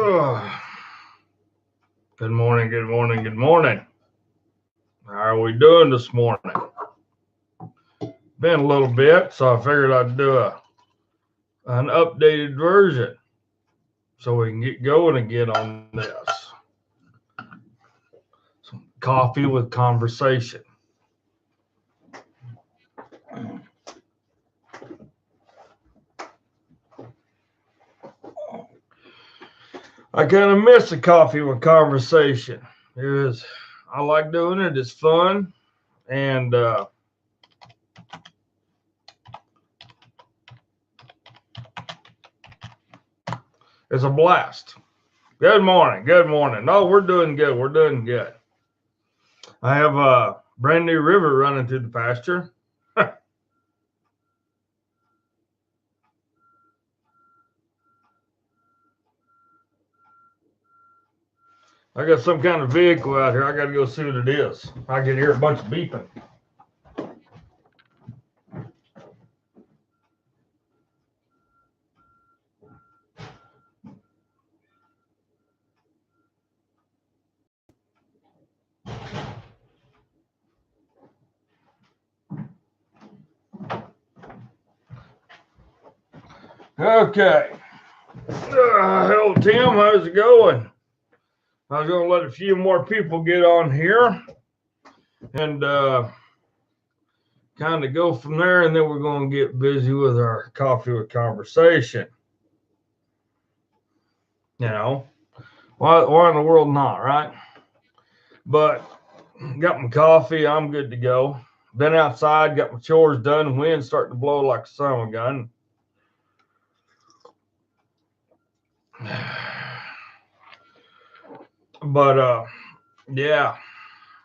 Ugh. Good morning, good morning, good morning. How are we doing this morning? Been a little bit, so I figured I'd do an updated version so we can get going again on this. Some coffee with conversation. I kind of miss the coffee with conversation. I like doing it. It's fun, and it's a blast. Good morning. Good morning. No, we're doing good. We're doing good. I have a brand new river running through the pasture. I got some kind of vehicle out here. I got to go see what it is. I can hear a bunch of beeping. Okay. Hello, Tim. How's it going? I was going to let a few more people get on here and kind of go from there, and then we're going to get busy with our coffee with conversation. You know, why in the world not, right? But got my coffee. I'm good to go. Been outside, got my chores done. Wind's starting to blow like a son of a gun. But yeah,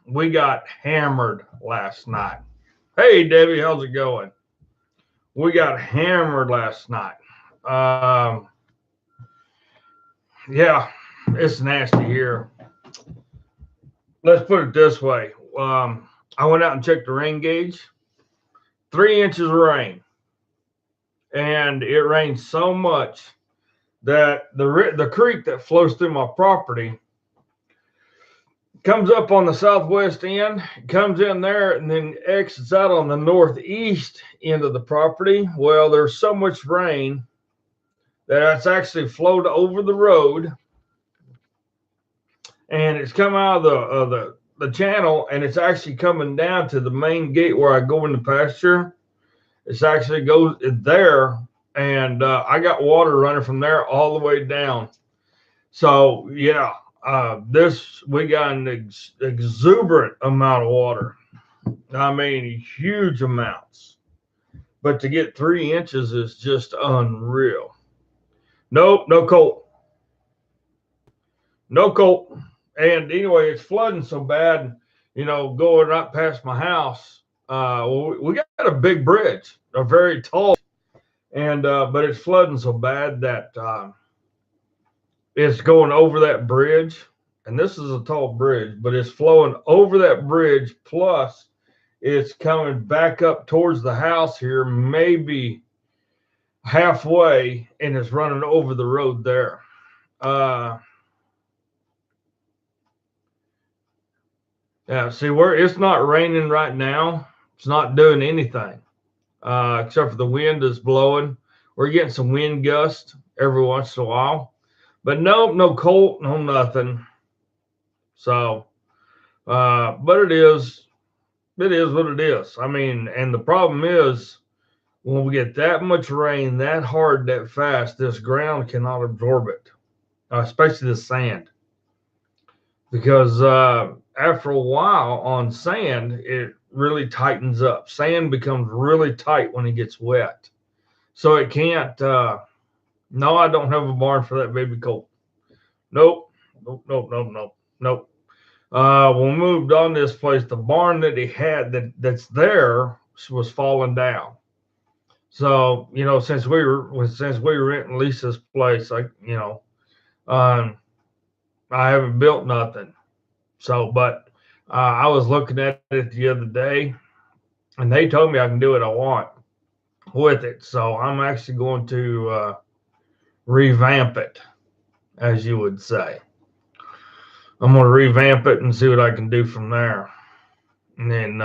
we got hammered last night. Hey Debbie, how's it going? We got hammered last night. Yeah, it's nasty here. Let's put it this way. I went out and checked the rain gauge. 3 inches of rain, and it rained so much that the creek that flows through my property comes up on the southwest end, comes in there, and then exits out on the northeast end of the property. Well, there's so much rain that it's actually flowed over the road, and it's come out of the channel, and it's actually coming down to the main gate where I go in the pasture. It's actually goes there, and I got water running from there all the way down. So yeah. We got an exuberant amount of water. I mean, huge amounts. But to get 3 inches is just unreal. Nope, no colt. No colt. And anyway, it's flooding so bad, going right past my house. We got a big bridge, a very tall, and but it's flooding so bad that it's going over that bridge, and this is a tall bridge, but it's flowing over that bridge, plus it's coming back up towards the house here, maybe halfway, and it's running over the road there. Yeah, see, where it's not raining right now, it's not doing anything except for the wind is blowing. We're getting some wind gusts every once in a while. But no colt, no nothing. So, but it is what it is. I mean, and the problem is when we get that much rain, that hard, that fast, this ground cannot absorb it, especially the sand. Because after a while on sand, it really tightens up. Sand becomes really tight when it gets wet. So it can't, no, I don't have a barn for that baby colt. Nope. When we moved on this place, the barn that he had that's there was falling down. So since we were renting Lisa's place, I haven't built nothing. So, but I was looking at it the other day, and they told me I can do what I want with it. So I'm actually going to revamp it. as you would say. I'm going to revamp it and see what I can do from there. And then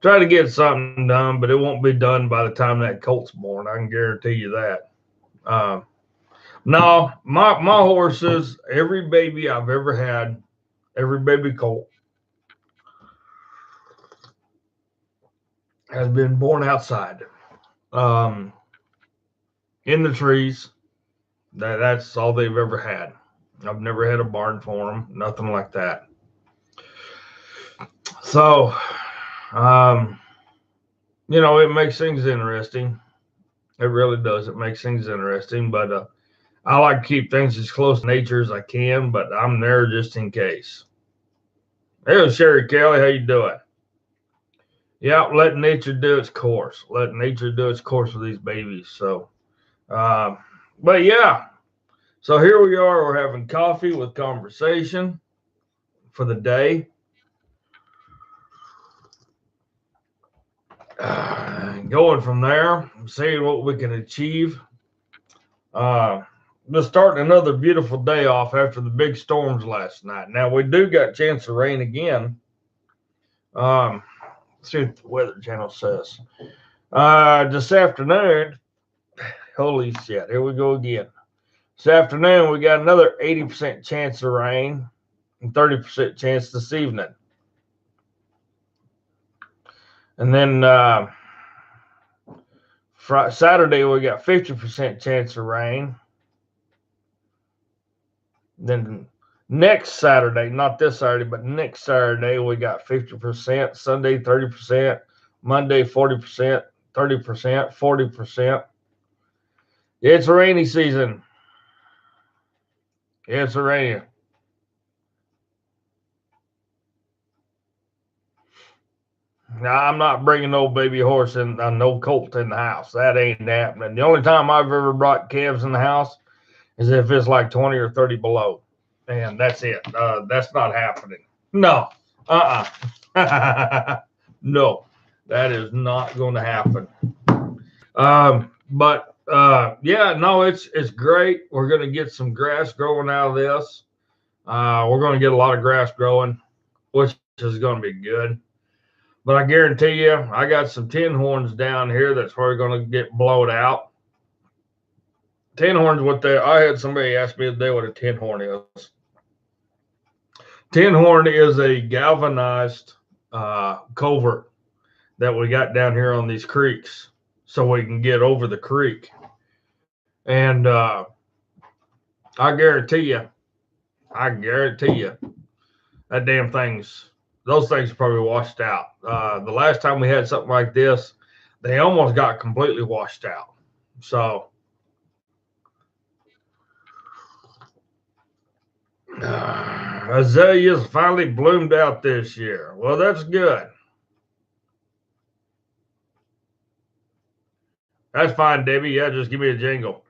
try to get something done, but it won't be done by the time that colt's born. I can guarantee you that. No, my horses, every baby I've ever had, every baby colt has been born outside, in the trees. That's all they've ever had. I've never had a barn for them, nothing like that. So, it makes things interesting. It really does. It makes things interesting, but I like to keep things as close to nature as I can, but I'm there just in case. Hey, Sherry Kelly, how you doing? Yeah, let nature do its course. Let nature do its course with these babies. So, but yeah. So here we are. We're having coffee with conversation for the day. Going from there, seeing what we can achieve. Just starting another beautiful day off after the big storms last night. Now we do got a chance of rain again. Let's see what the Weather Channel says. This afternoon, holy shit, here we go again. This afternoon we got another 80% chance of rain and 30% chance this evening. And then Saturday we got 50% chance of rain. Then next Saturday, not this Saturday, but next Saturday, we got 50%, Sunday 30%, Monday 40%, 30%, 40%. It's rainy season. It's raining. Now, I'm not bringing no baby horse and no colt in the house. That ain't happening. The only time I've ever brought calves in the house is if it's like 20 or 30 below. And that's it. That's not happening. No. No, that is not going to happen. Yeah, no, it's great. We're going to get some grass growing out of this. We're going to get a lot of grass growing, which is going to be good. But I guarantee you, I got some tin horns down here that's probably going to get blown out. Tin horns, I had somebody ask me the other day what a tin horn is. Tin horn is a galvanized culvert that we got down here on these creeks so we can get over the creek. And I guarantee you, that damn those things are probably washed out. The last time we had something like this, they almost got completely washed out. So azaleas finally bloomed out this year. Well, that's good. That's fine, Debbie. Yeah, just give me a jingle.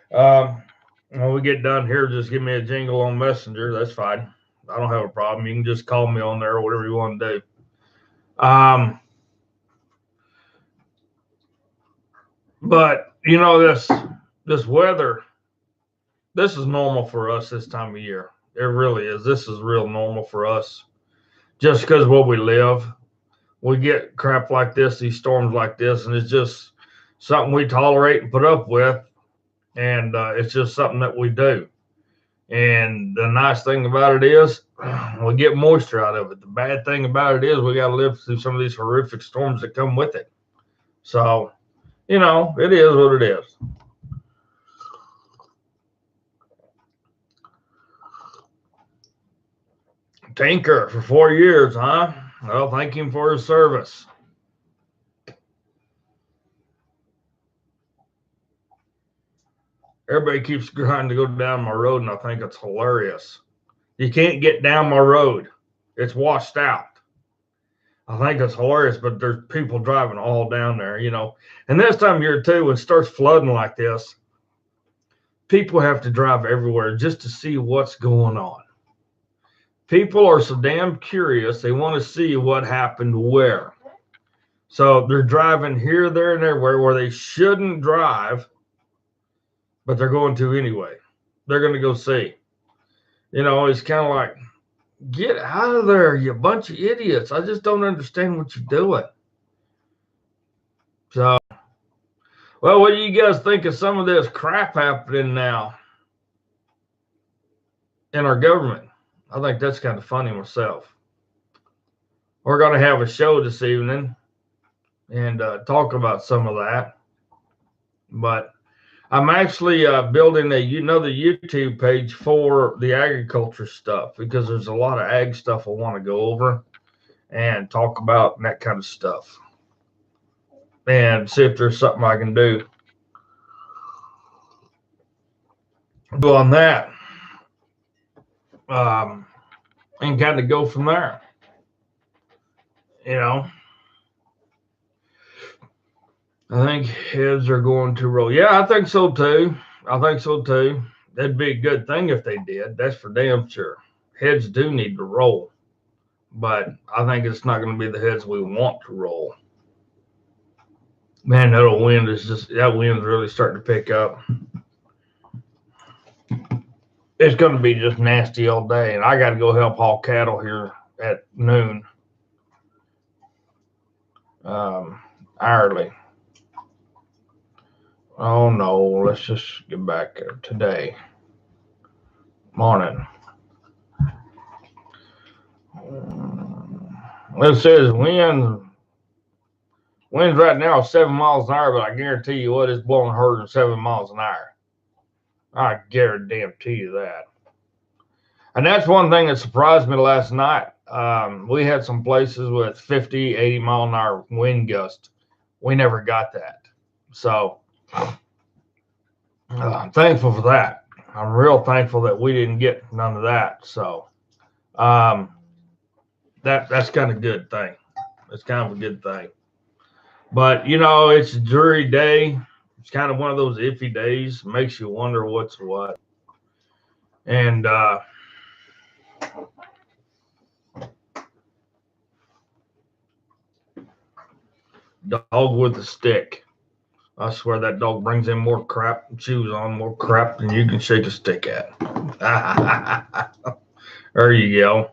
When we get done here, just give me a jingle on Messenger. That's fine. I don't have a problem. You can just call me on there or whatever you want to do. But this weather, this is normal for us this time of year. It really is. This is real normal for us. Just because where we live, we get crap like this, these storms like this, and it's just something we tolerate and put up with. And it's just something that we do. And the nice thing about it is we get moisture out of it. The bad thing about it is we got to live through some of these horrific storms that come with it. So, it is what it is. Tinker for 4 years, huh? Well, thank him for his service. Everybody keeps trying to go down my road, and I think it's hilarious. You can't get down my road. It's washed out. I think it's hilarious, but there's people driving all down there, And this time of year, too, when it starts flooding like this, people have to drive everywhere just to see what's going on. People are so damn curious. They want to see what happened where. So they're driving here, there, and everywhere where they shouldn't drive, but they're going to anyway. they're going to go see. You know, it's kind of like, get out of there, you bunch of idiots. I just don't understand what you're doing. So, well, what do you guys think of some of this crap happening now in our government? I think that's kind of funny myself. We're going to have a show this evening and talk about some of that. But I'm actually building the YouTube page for the agriculture stuff, because there's a lot of ag stuff I want to go over and talk about and that kind of stuff, and see if there's something I can do on that, and kind of go from there. You know, I think heads are going to roll. Yeah, I think so too. That'd be a good thing if they did. That's for damn sure. Heads do need to roll, but I think it's not going to be the heads we want to roll. Man, that wind's really starting to pick up. It's going to be just nasty all day, and I got to go help haul cattle here at noon. Hourly. Oh no, let's just get back there today. Morning. It says wind's right now 7 miles an hour, but I guarantee you what, it's blowing harder than 7 miles an hour. I guarantee you that. And that's one thing that surprised me last night. We had some places with 50, 80 mile an hour wind gust. We never got that. So I'm thankful for that. I'm real thankful that we didn't get none of that. So that's kind of a good thing. It's kind of a good thing. But, you know, it's a dreary day. It's kind of one of those iffy days. Makes you wonder what's what. And dog with a stick. I swear that dog brings in more crap, chews on more crap than you can shake a stick at. There you go.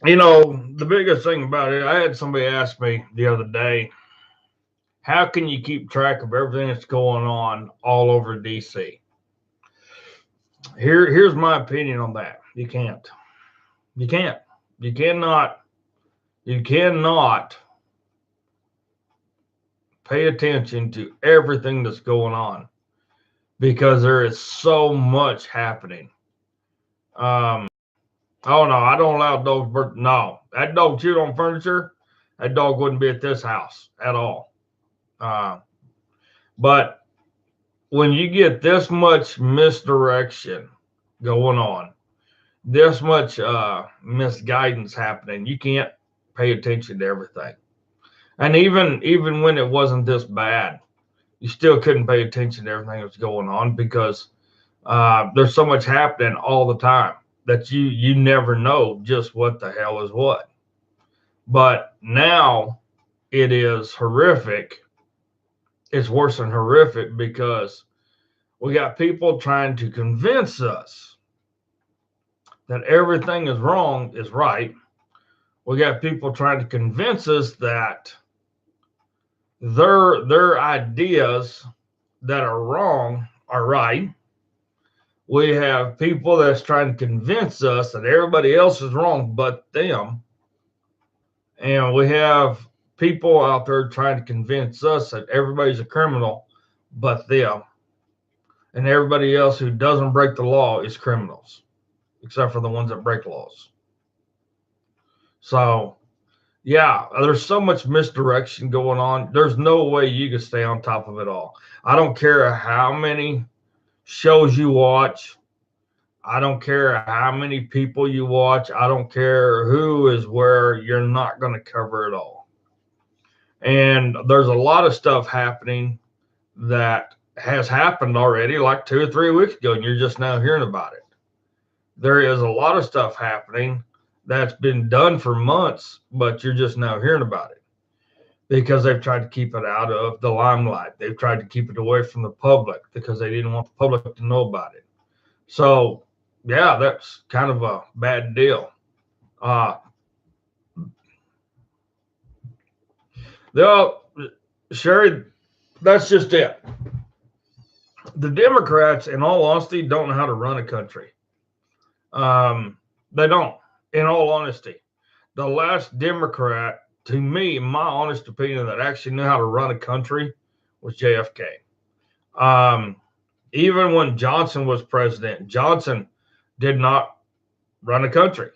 You know, the biggest thing about it, I had somebody ask me the other day, how can you keep track of everything that's going on all over DC? Here's my opinion on that. You can't. You cannot pay attention to everything that's going on, because there is so much happening. Oh no, I don't allow dogs. No, that dog chewed on furniture. That dog wouldn't be at this house at all. But when you get this much misdirection going on, this much misguidance happening, you can't pay attention to everything. And even when it wasn't this bad, you still couldn't pay attention to everything that's going on, because there's so much happening all the time that you never know just what the hell is what. But now it is horrific. It's worse than horrific, because we got people trying to convince us that everything is wrong is right. We got people trying to convince us that their ideas that are wrong are right. We have people that's trying to convince us that everybody else is wrong but them. And we have people out there trying to convince us that everybody's a criminal but them. And everybody else who doesn't break the law is criminals, except for the ones that break laws. So, yeah, there's so much misdirection going on. There's no way you can stay on top of it all. I don't care how many shows you watch. I don't care how many people you watch. I don't care who is where. You're not going to cover it all. And there's a lot of stuff happening that has happened already like 2 or 3 weeks ago, and you're just now hearing about it. There is a lot of stuff happening that's been done for months, but you're just now hearing about it. because they've tried to keep it out of the limelight. They've tried to keep it away from the public because they didn't want the public to know about it. So, yeah, that's kind of a bad deal. Sherry, that's just it. The Democrats, in all honesty, don't know how to run a country. They don't, in all honesty. The last Democrat, to me, in my honest opinion, that actually knew how to run a country was JFK. Even when Johnson was president, Johnson did not run a country.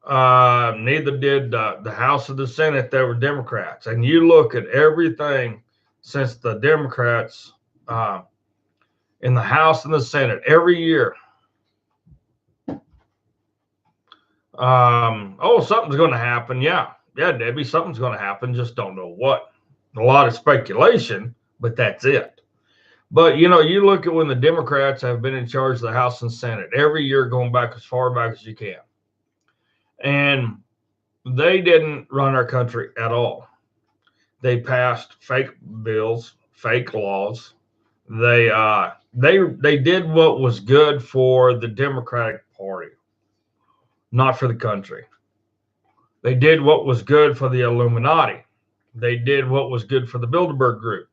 Neither did the House or the Senate. They were Democrats. And you look at everything since the Democrats in the House and the Senate every year. Something's going to happen. Yeah, Debbie, something's going to happen. Just don't know what. A lot of speculation, but that's it. But, you look at when the Democrats have been in charge of the House and Senate every year, going back as far back as you can. And they didn't run our country at all. They passed fake bills, fake laws. They did what was good for the Democratic Party, not for the country. They did what was good for the Illuminati. They did what was good for the Bilderberg Group.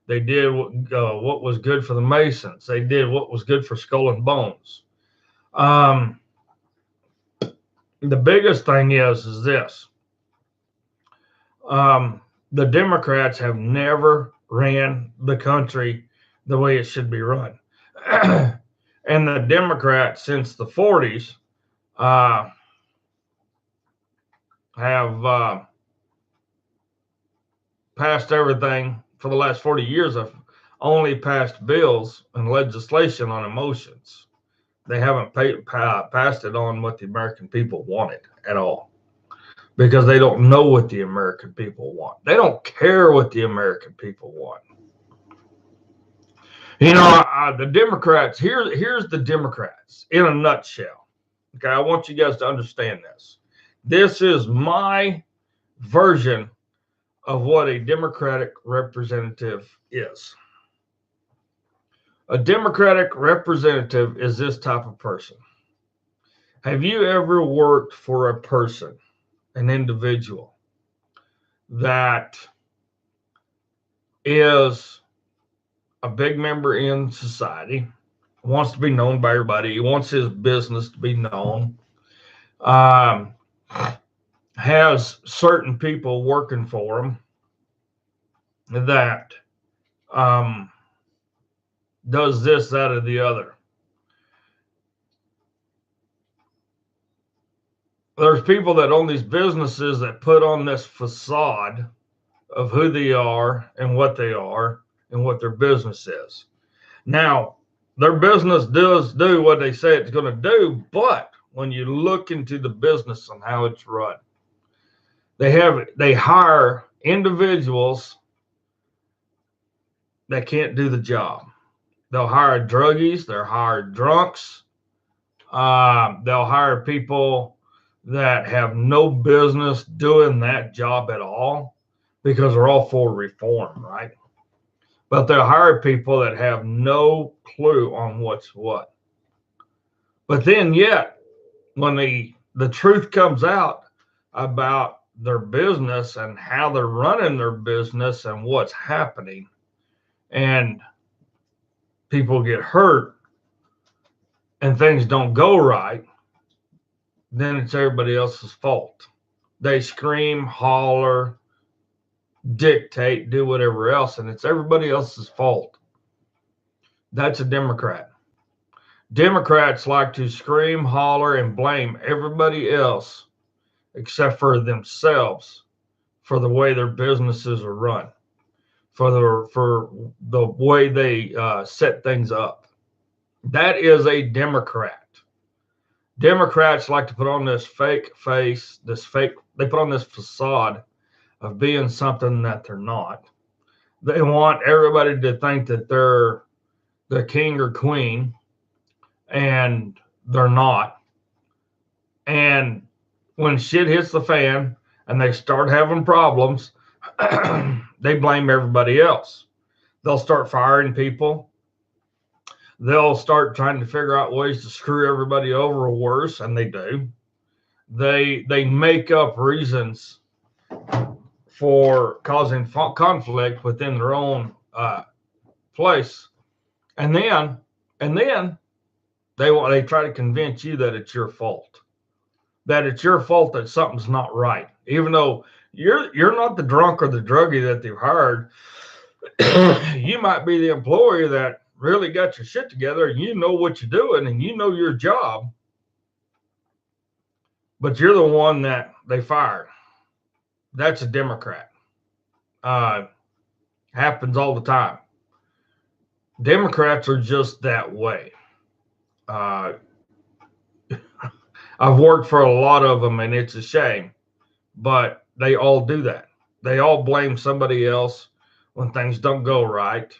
They did what was good for the Masons. They did what was good for Skull and Bones. The biggest thing is this. The Democrats have never ran the country the way it should be run. And the Democrats, since the 40s, have passed everything for the last 40 years. Have only passed bills and legislation on emotions. They haven't passed it on what the American people wanted at all, because they don't know what the American people want. They don't care what the American people want. The Democrats, here's the Democrats in a nutshell. Okay, I want you guys to understand this. This is my version of what a Democratic representative is. A Democratic representative is this type of person. Have you ever worked for a person, an individual, that is a big member in society, wants to be known by everybody, he wants his business to be known, has certain people working for him that does this, that, or the other? There's people that own these businesses that put on this facade of who they are and what they are and what their business is. Now, their business does do what they say it's going to do, but when you look into the business and how it's run, they hire individuals that can't do the job. They'll hire druggies, they'll hire drunks, they'll hire people that have no business doing that job at all, because they're all for reform, right? But they'll hire people that have no clue on what's what. But then yet, when the truth comes out about their business and how they're running their business and what's happening, and people get hurt and things don't go right, then it's everybody else's fault. They scream, holler, dictate, do whatever else, and it's everybody else's fault. That's a Democrat. Democrats like to scream, holler, and blame everybody else except for themselves for the way their businesses are run, for the way they set things up. That is a Democrat. Democrats like to put on this fake face, they put on this facade of being something that they're not. They want everybody to think that they're the king or queen, and they're not. And when shit hits the fan and they start having problems, they blame everybody else. They'll start firing people. They'll start trying to figure out ways to screw everybody over, or worse, and they do. They make up reasons for causing conflict within their own place, and then they try to convince you that it's your fault, that something's not right, even though you're not the drunk or the druggie that they've hired. You might be the employee that really got your shit together, and you know what you're doing, and you know your job, but you're the one that they fired. That's a Democrat. Happens all the time. Democrats are just that way. I've worked for a lot of them, and it's a shame, but they all do that. They all blame somebody else when things don't go right.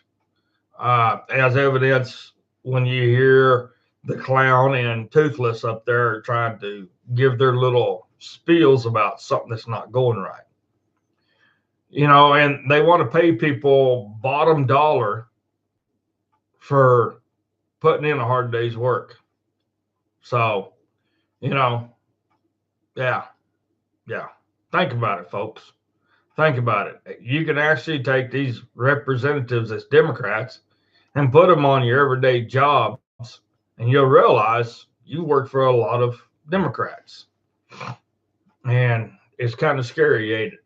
As evidence, when you hear the clown and Toothless up there trying to give their little spiels about something that's not going right. And they want to pay people bottom dollar for putting in a hard day's work. So, yeah. Think about it, folks. Think about it. You can actually take these representatives as Democrats and put them on your everyday jobs, and you'll realize you work for a lot of Democrats. And it's kind of scary, ain't it?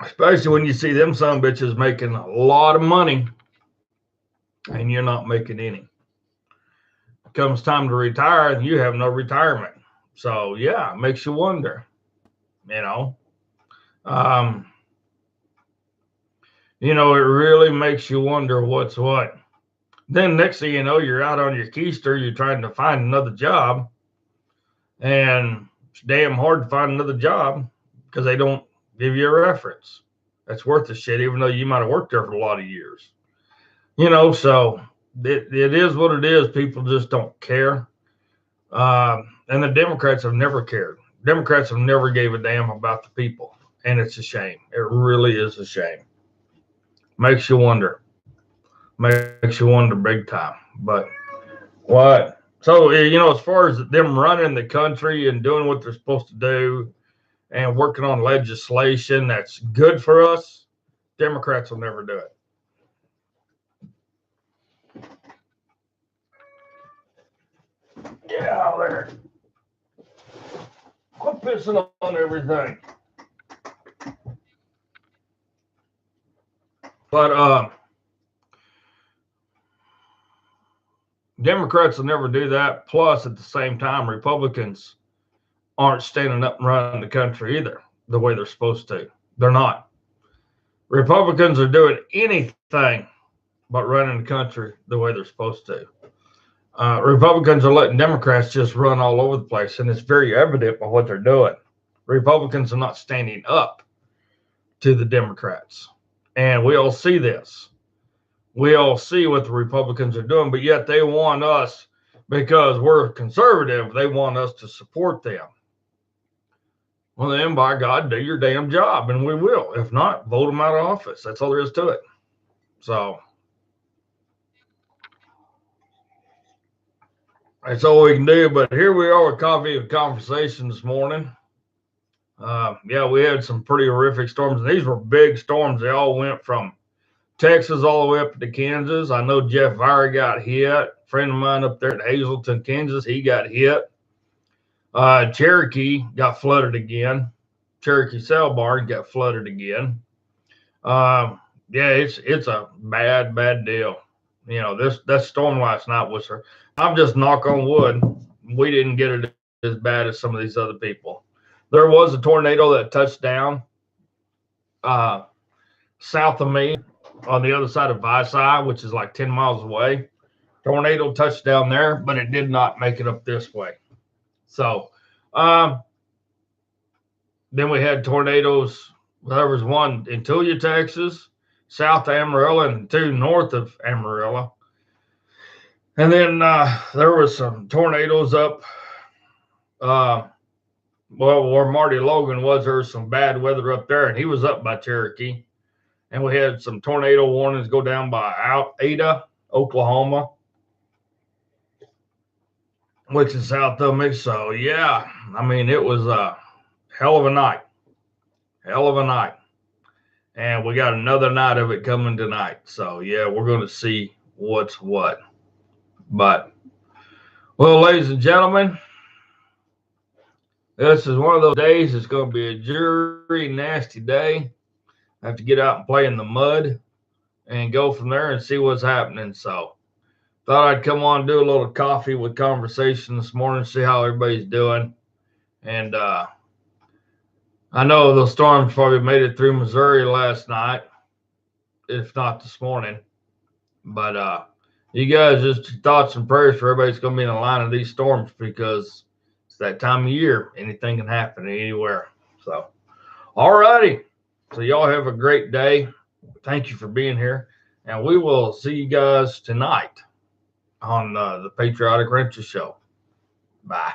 Especially when you see them son of bitches making a lot of money and you're not making any. It comes time to retire and you have no retirement. So yeah, it makes you wonder, it really makes you wonder what's what. Then next thing you know, you're out on your keister, you're trying to find another job, and it's damn hard to find another job because they don't give you a reference that's worth the shit, even though you might have worked there for a lot of years. So it is what it is. People just don't care. And the Democrats have never cared. Democrats have never gave a damn about the people. And it's a shame. It really is a shame. Makes you wonder. Makes you wonder big time. But what? So, as far as them running the country and doing what they're supposed to do and working on legislation that's good for us, Democrats will never do it. Get out of there. Quit pissing on everything. But Democrats will never do that. Plus, at the same time, Republicans aren't standing up and running the country either the way they're supposed to. They're not. Republicans are doing anything but running the country the way they're supposed to. Republicans are letting Democrats just run all over the place, and it's very evident by what they're doing. Republicans are not standing up to the Democrats, and we all see this. We all see what the Republicans are doing, but yet they want us, because we're conservative, they want us to support them. Well, then, by God, do your damn job, and we will. If not, vote them out of office. That's all there is to it. So that's all we can do. But here we are with Coffee and Conversation this morning. We had some pretty horrific storms. These were big storms. They all went from Texas all the way up to Kansas. I know Jeff Vire got hit. A friend of mine up there at Hazleton, Kansas, he got hit. Cherokee got flooded again. Cherokee Sale Barn got flooded again. It's a bad deal. That storm last night was her. I'm just knock on wood. We didn't get it as bad as some of these other people. There was a tornado that touched down south of me on the other side of Visay, which is like 10 miles away. Tornado touched down there, but it did not make it up this way. So then we had tornadoes. There was one in Tulia, Texas, south of Amarillo, and two north of Amarillo. And then there was some tornadoes up well, where Marty Logan was, there was some bad weather up there, and he was up by Cherokee. And we had some tornado warnings go down by Ada, Oklahoma, which is south of me. So, yeah, I mean, it was a hell of a night. Hell of a night. And we got another night of it coming tonight. So, yeah, we're going to see what's what. But, well, ladies and gentlemen, this is one of those days. It's going to be a jury nasty day. I have to get out and play in the mud and go from there and see what's happening. So, thought I'd come on and do a little coffee with conversation this morning, see how everybody's doing. And I know the storms probably made it through Missouri last night, if not this morning. But you guys, just thoughts and prayers for everybody's going to be in the line of these storms, because it's that time of year. Anything can happen anywhere. So, all righty. So y'all have a great day. Thank you for being here. And we will see you guys tonight on the Patriotic Rancher Show. Bye.